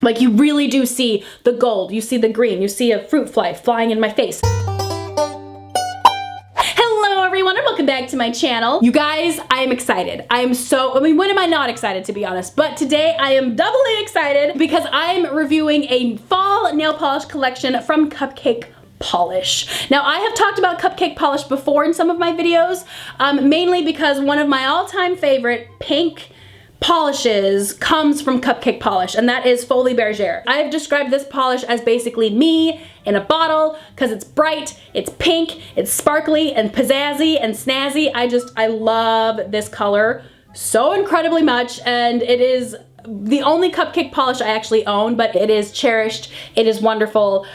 Like, you really do see the gold, you see the green, you see a fruit fly flying in my face. Hello everyone and welcome back to my channel. You guys, I am excited. I mean, when am I not excited, to be honest? But today I am doubly excited because I am reviewing a fall nail polish collection from Cupcake Polish. Now, I have talked about Cupcake Polish before in some of my videos, mainly because one of my all-time favorite pink polishes comes from Cupcake Polish, and that is Folie Bergere. I have described this polish as basically me in a bottle because it's bright, it's pink, it's sparkly and pizzazzy and snazzy. I love this color so incredibly much, and it is the only Cupcake polish I actually own, but it is cherished, it is wonderful.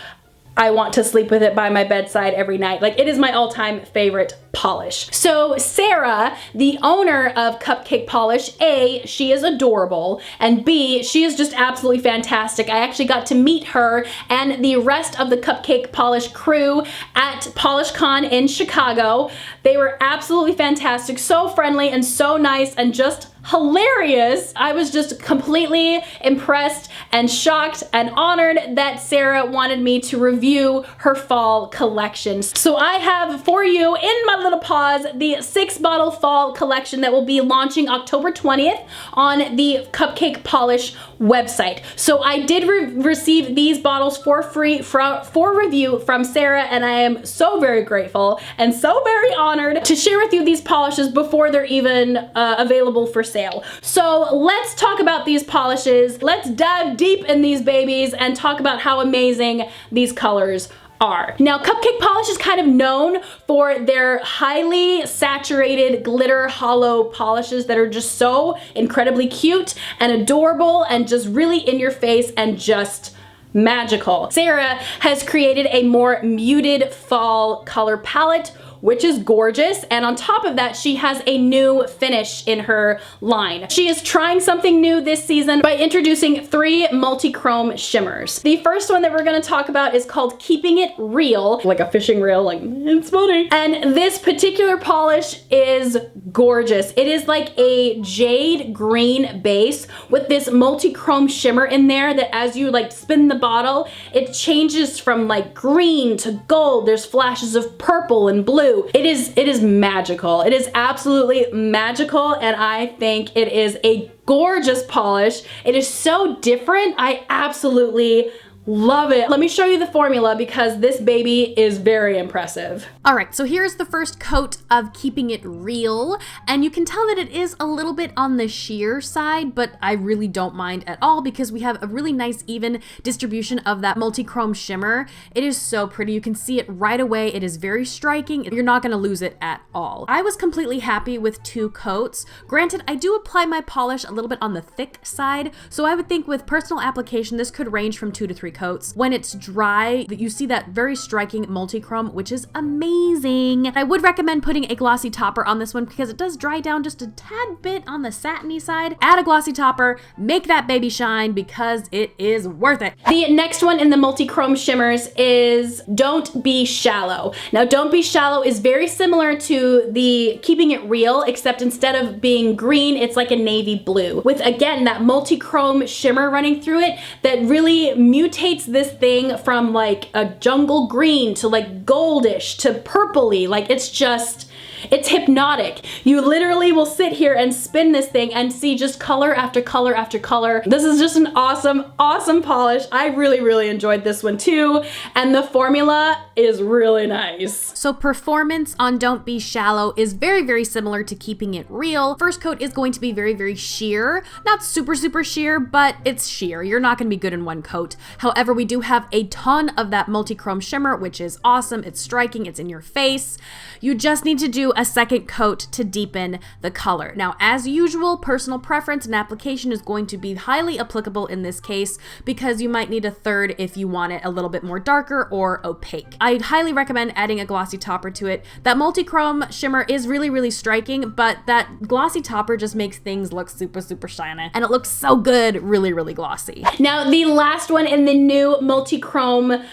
I want to sleep with it by my bedside every night. Like, it is my all-time favorite polish. So Sarah, the owner of Cupcake Polish, A, she is adorable, and B, she is just absolutely fantastic. I actually got to meet her and the rest of the Cupcake Polish crew at PolishCon in Chicago. They were absolutely fantastic, so friendly and so nice and just hilarious. I was just completely impressed and shocked and honored that Sarah wanted me to review her fall collections. So I have for you in my little paws the 6-bottle fall collection that will be launching October 20th on the Cupcake Polish website. So I did receive these bottles for free for review from Sarah, and I am so very grateful and so very honored to share with you these polishes before they're even available for sale. So let's talk about these polishes. Let's dive deep in these babies and talk about how amazing these colors are. Now, Cupcake Polish is kind of known for their highly saturated glitter hollow polishes that are just so incredibly cute and adorable and just really in your face and just magical. Sarah has created a more muted fall color palette, which is gorgeous, and on top of that, she has a new finish in her line. She is trying something new this season by introducing 3 multi-chrome shimmers. The first one that we're gonna talk about is called Keeping It Real, like a fishing reel, like, it's funny. And this particular polish is gorgeous. It is like a jade green base with this multi-chrome shimmer in there that as you like spin the bottle, it changes from like green to gold. There's flashes of purple and blue. It is magical. It is absolutely magical, and I think it is a gorgeous polish. It is so different. I absolutely love it. Let me show you the formula because this baby is very impressive. All right, so here's the first coat of Keeping It Real, and you can tell that it is a little bit on the sheer side, but I really don't mind at all because we have a really nice even distribution of that multi-chrome shimmer. It is so pretty. You can see it right away. It is very striking. You're not gonna lose it at all. I was completely happy with 2 coats. Granted, I do apply my polish a little bit on the thick side, so I would think with personal application, this could range from 2 to 3 coats. When it's dry, you see that very striking multi-chrome, which is amazing. I would recommend putting a glossy topper on this one because it does dry down just a tad bit on the satiny side. Add a glossy topper, make that baby shine because it is worth it. The next one in the multi-chrome shimmers is Don't Be Shallow. Now, Don't Be Shallow is very similar to the Keeping It Real, except instead of being green, it's like a navy blue with, again, that multi-chrome shimmer running through it that really mutates this thing from like a jungle green to like goldish to purpley. Like, it's hypnotic. You literally will sit here and spin this thing and see just color after color after color. This is just an awesome, awesome polish. I really, really enjoyed this one too. And the formula is really nice. So performance on Don't Be Shallow is very, very similar to Keeping It Real. First coat is going to be very, very sheer. Not super, super sheer, but it's sheer. You're not gonna be good in one coat. However, we do have a ton of that multi-chrome shimmer, which is awesome. It's striking, it's in your face. You just need to do a second coat to deepen the color. Now, as usual, personal preference and application is going to be highly applicable in this case because you might need a third if you want it a little bit more darker or opaque. I'd highly recommend adding a glossy topper to it. That multi-chrome shimmer is really, really striking, but that glossy topper just makes things look super, super shiny, and it looks so good, really, really glossy. Now, the last one in the new multi-chrome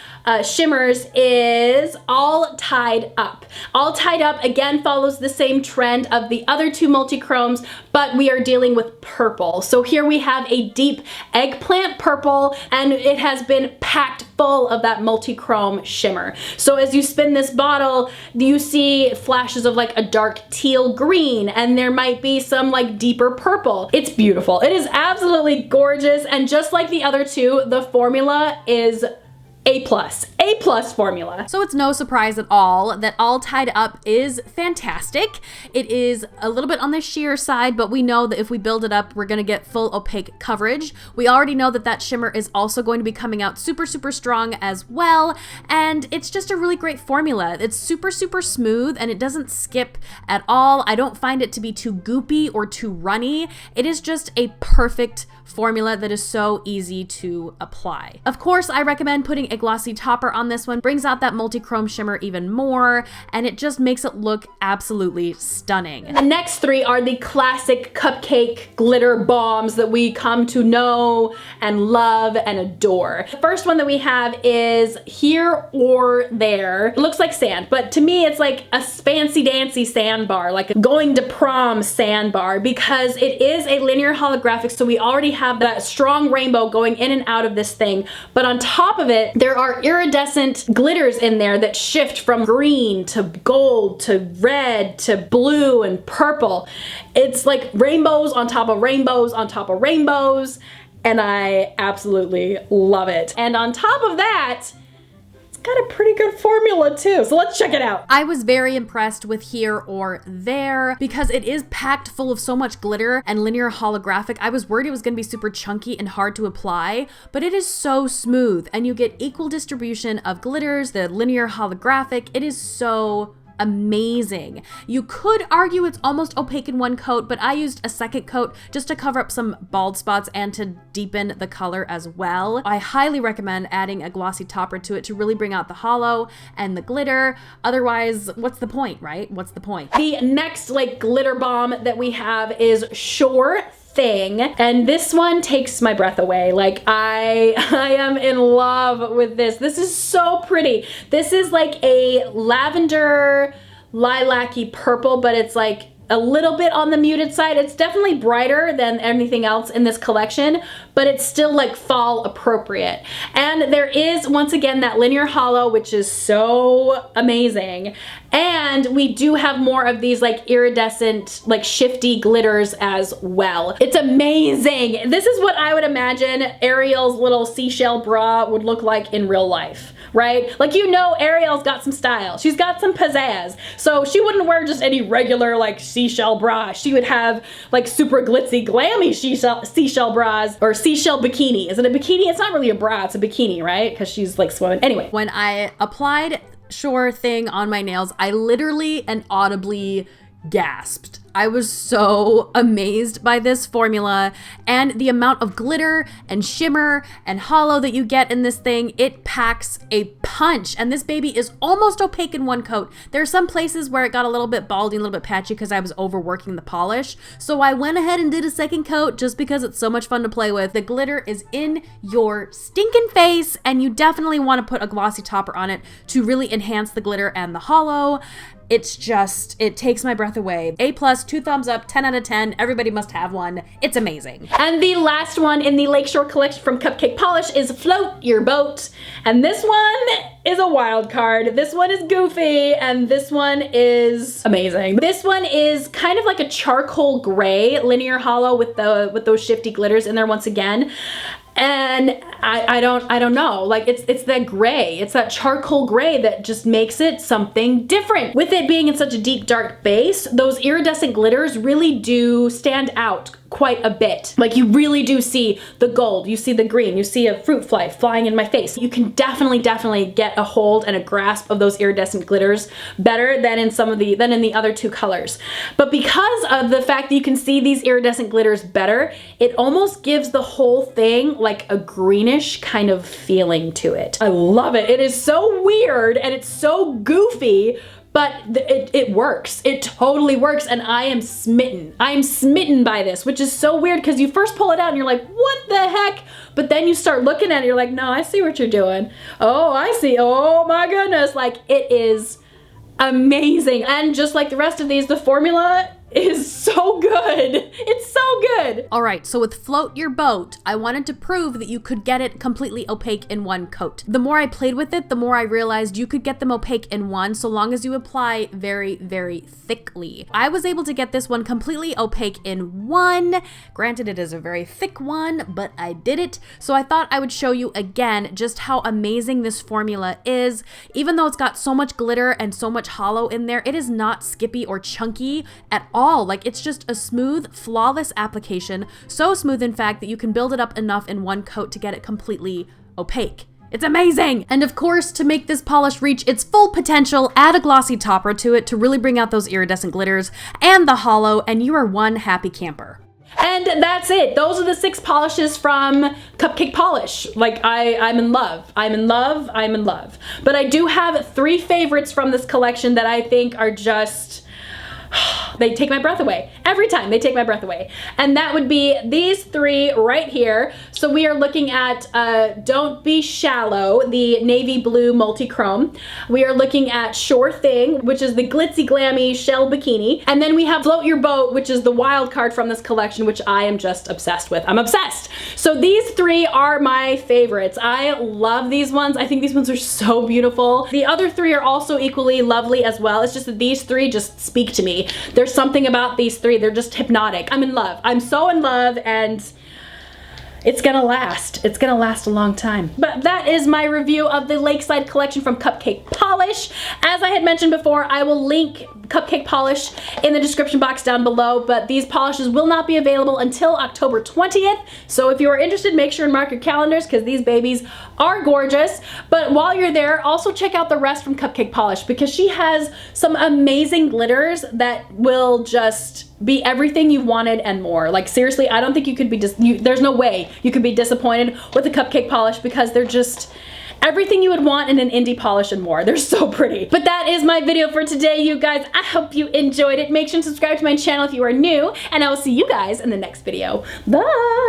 shimmers is All Tied Up. All Tied Up again follows the same trend of the other two multi-chromes, but we are dealing with purple. So here we have a deep eggplant purple, and it has been packed full of that multi-chrome shimmer. So as you spin this bottle, you see flashes of like a dark teal green, and there might be some like deeper purple. It's beautiful. It is absolutely gorgeous, and just like the other two, the formula is A+. A+ formula. So it's no surprise at all that All Tied Up is fantastic. It is a little bit on the sheer side, but we know that if we build it up, we're gonna get full opaque coverage. We already know that that shimmer is also going to be coming out super, super strong as well. And it's just a really great formula. It's super, super smooth, and it doesn't skip at all. I don't find it to be too goopy or too runny. It is just a perfect formula that is so easy to apply. Of course, I recommend putting a glossy topper on this one. Brings out that multi-chrome shimmer even more, and it just makes it look absolutely stunning. The next three are the classic cupcake glitter bombs that we come to know and love and adore. The first one that we have is Here or There. It looks like sand, but to me it's like a fancy dancy sandbar, like a going to prom sandbar, because it is a linear holographic, so we already have that strong rainbow going in and out of this thing. But on top of it, there are iridescent glitters in there that shift from green to gold to red to blue and purple. It's like rainbows on top of rainbows on top of rainbows, and I absolutely love it. And on top of that, got a pretty good formula too, so let's check it out. I was very impressed with Here or There because it is packed full of so much glitter and linear holographic. I was worried it was gonna be super chunky and hard to apply, but it is so smooth, and you get equal distribution of glitters, the linear holographic. It is so amazing. You could argue it's almost opaque in one coat, but I used a second coat just to cover up some bald spots and to deepen the color as well. I highly recommend adding a glossy topper to it to really bring out the hollow and the glitter. Otherwise, what's the point, right? What's the point? The next like glitter bomb that we have is Sure Thing, and this one takes my breath away. Like I am in love with this. This is so pretty. This is like a lavender lilac-y purple, but it's like a little bit on the muted side. It's definitely brighter than anything else in this collection, but it's still like fall appropriate. And there is, once again, that linear hollow, which is so amazing. And we do have more of these like iridescent, like shifty glitters as well. It's amazing. This is what I would imagine Ariel's little seashell bra would look like in real life, right? Like, you know, Ariel's got some style. She's got some pizzazz. So she wouldn't wear just any regular like seashell bra. She would have like super glitzy, glammy seashell bras, or seashell bikini. Is it a bikini? It's not really a bra, it's a bikini, right? Because she's like swimming. Anyway. When I applied Sure Thing on my nails, I literally and audibly gasped. I was so amazed by this formula and the amount of glitter and shimmer and hollow that you get in this thing. It packs a punch, and this baby is almost opaque in one coat. There are some places where it got a little bit baldy, a little bit patchy because I was overworking the polish. So I went ahead and did a second coat just because it's so much fun to play with. The glitter is in your stinking face, and you definitely want to put a glossy topper on it to really enhance the glitter and the hollow. It's just, it takes my breath away. A+, 2 thumbs up, 10 out of 10. Everybody must have one. It's amazing. And the last one in the Lakeshore Collection from Cupcake Polish is Float Your Boat. And this one is a wild card. This one is goofy, and this one is amazing. This one is kind of like a charcoal gray linear hollow with those shifty glitters in there once again. And I don't know, like it's that gray, it's that charcoal gray that just makes it something different. With it being in such a deep dark base, those iridescent glitters really do stand out quite a bit. Like, you really do see the gold, you see the green, you see a fruit fly flying in my face. You can definitely get a hold and a grasp of those iridescent glitters better than in the other two colors. But because of the fact that you can see these iridescent glitters better, it almost gives the whole thing like a greenish kind of feeling to it. I love it. It is so weird and it's so goofy, but it works. It totally works, and I am smitten. I am smitten by this, which is so weird because you first pull it out and you're like, what the heck? But then you start looking at it, you're like, no, I see what you're doing. Oh, I see. Oh my goodness. Like, it is amazing. And just like the rest of these, the formula is so good. It's so good. All right, so with Float Your Boat, I wanted to prove that you could get it completely opaque in one coat. The more I played with it, the more I realized you could get them opaque in one so long as you apply very, very thickly. I was able to get this one completely opaque in one. Granted, it is a very thick one, but I did it. So I thought I would show you again just how amazing this formula is. Even though it's got so much glitter and so much hollow in there, it is not skippy or chunky at all. Like, it's just a smooth, flawless application. So smooth, in fact, that you can build it up enough in one coat to get it completely opaque. It's amazing! And of course, to make this polish reach its full potential, add a glossy topper to it to really bring out those iridescent glitters and the hollow, and you are one happy camper. And that's it. Those are the 6 polishes from Cupcake Polish. Like, I'm in love. I'm in love. I'm in love. But I do have 3 favorites from this collection that I think are just... they take my breath away. Every time they take my breath away. And that would be these 3 right here. So we are looking at Don't Be Shallow, the navy blue multi-chrome. We are looking at Sure Thing, which is the glitzy glammy shell bikini. And then we have Float Your Boat, which is the wild card from this collection, which I am just obsessed with. I'm obsessed. So these 3 are my favorites. I love these ones. I think these ones are so beautiful. The other 3 are also equally lovely as well. It's just that these 3 just speak to me. There's something about these 3, they're just hypnotic. I'm in love. I'm so in love, and it's gonna last. It's gonna last a long time. But that is my review of the Lakeside Collection from Cupcake Polish. As I had mentioned before, I will link Cupcake Polish in the description box down below, but these polishes will not be available until October 20th. So if you are interested, make sure and mark your calendars because these babies are gorgeous. But while you're there, also check out the rest from Cupcake Polish because she has some amazing glitters that will just be everything you wanted and more. Like, seriously, I don't think you could be there's no way you could be disappointed with the Cupcake Polish because they're just everything you would want in an indie polish and more. They're so pretty. But that is my video for today, you guys. I hope you enjoyed it. Make sure to subscribe to my channel if you are new, and I will see you guys in the next video. Bye!